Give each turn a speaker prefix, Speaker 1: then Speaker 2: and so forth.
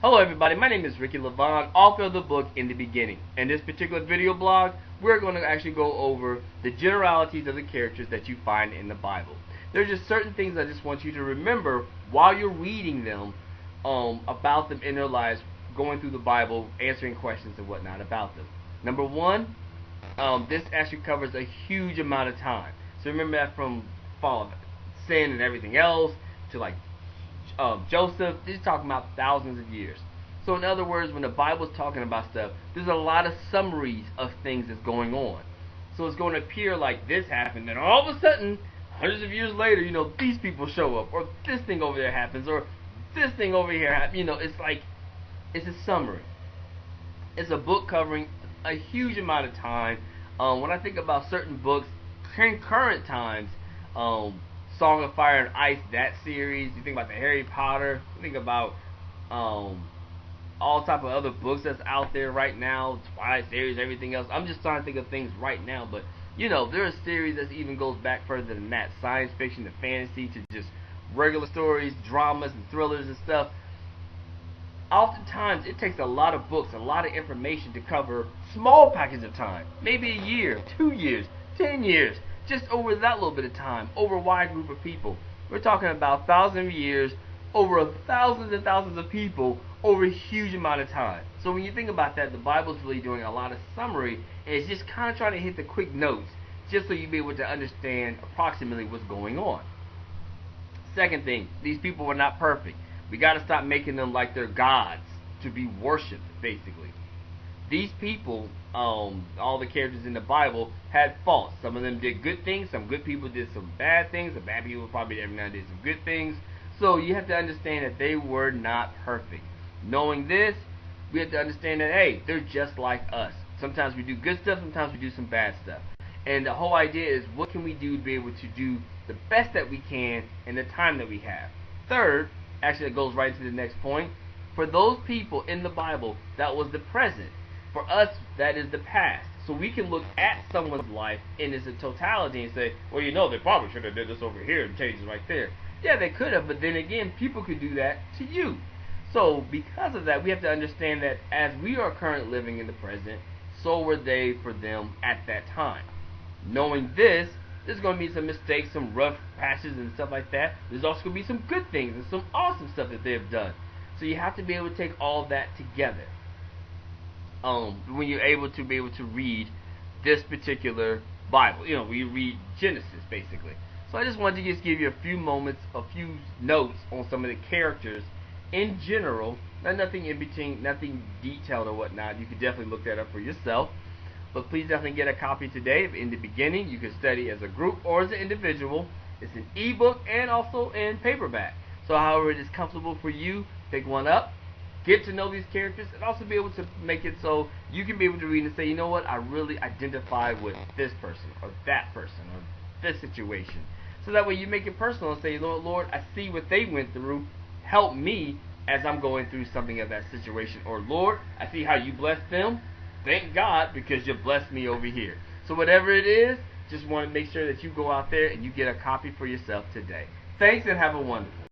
Speaker 1: Hello everybody, my name is LaVaughn, author of the book In the Beginning. In this particular video blog, we're going to actually go over the generalities of the characters that you find in the Bible. There's just certain things I just want you to remember while you're reading them about them in their lives, going through the Bible, answering questions and whatnot about them. Number one, this actually covers a huge amount of time. So remember that from fall of sin and everything else to like Joseph, this is talking about thousands of years. So in other words, when the Bible's talking about stuff, there's a lot of summaries of things that's going on. So it's going to appear like this happened, and all of a sudden, hundreds of years later, these people show up, or this thing over there happens, or this thing over here happens. It's like, it's a summary. It's a book covering a huge amount of time. When I think about certain books, current times, Song of Fire and Ice, that series. You think about the Harry Potter. You think about all type of other books that's out there right now, Twilight series, everything else. I'm just trying to think of things right now, but there are series that even goes back further than that. Science fiction to fantasy to just regular stories, dramas and thrillers and stuff. Oftentimes it takes a lot of books, a lot of information to cover small package of time. Maybe a year, 2 years, 10 years. Just over that little bit of time, over a wide group of people. We're talking about thousands of years, over thousands and thousands of people, over a huge amount of time. So when you think about that, the Bible's really doing a lot of summary, and it's just kind of trying to hit the quick notes, just so you'll be able to understand approximately what's going on. Second thing, these people were not perfect. We got to stop making them like they're gods to be worshipped, basically. These people, all the characters in the Bible, had faults. Some of them did good things. Some good people did some bad things. The bad people probably every now and then did some good things. So you have to understand that they were not perfect. Knowing this, we have to understand that, hey, they're just like us. Sometimes we do good stuff. Sometimes we do some bad stuff. And the whole idea is, what can we do to be able to do the best that we can in the time that we have? Third, actually it goes right into the next point. For those people in the Bible, that was the present. For us, that is the past. So we can look at someone's life in its totality and say, well, they probably should have did this over here and changed it right there. Yeah, they could have, but then again, people could do that to you. So because of that, we have to understand that as we are currently living in the present, so were they for them at that time. Knowing this, there's going to be some mistakes, some rough patches and stuff like that. There's also going to be some good things and some awesome stuff that they've done. So you have to be able to take all that together. When you're able to read this particular Bible, when you read Genesis, basically. So I just wanted to just give you a few moments, a few notes on some of the characters in general. Nothing in between, nothing detailed or whatnot. You can definitely look that up for yourself. But please definitely get a copy today of In the Beginning. You can study as a group or as an individual. It's an ebook and also in paperback. So however it is comfortable for you, pick one up. Get to know these characters, and also be able to make it so you can be able to read and say, you know what, I really identify with this person, or that person, or this situation. So that way you make it personal and say, Lord, I see what they went through. Help me as I'm going through something of that situation. Or, Lord, I see how you blessed them. Thank God, because you blessed me over here. So whatever it is, just want to make sure that you go out there and you get a copy for yourself today. Thanks, and have a wonderful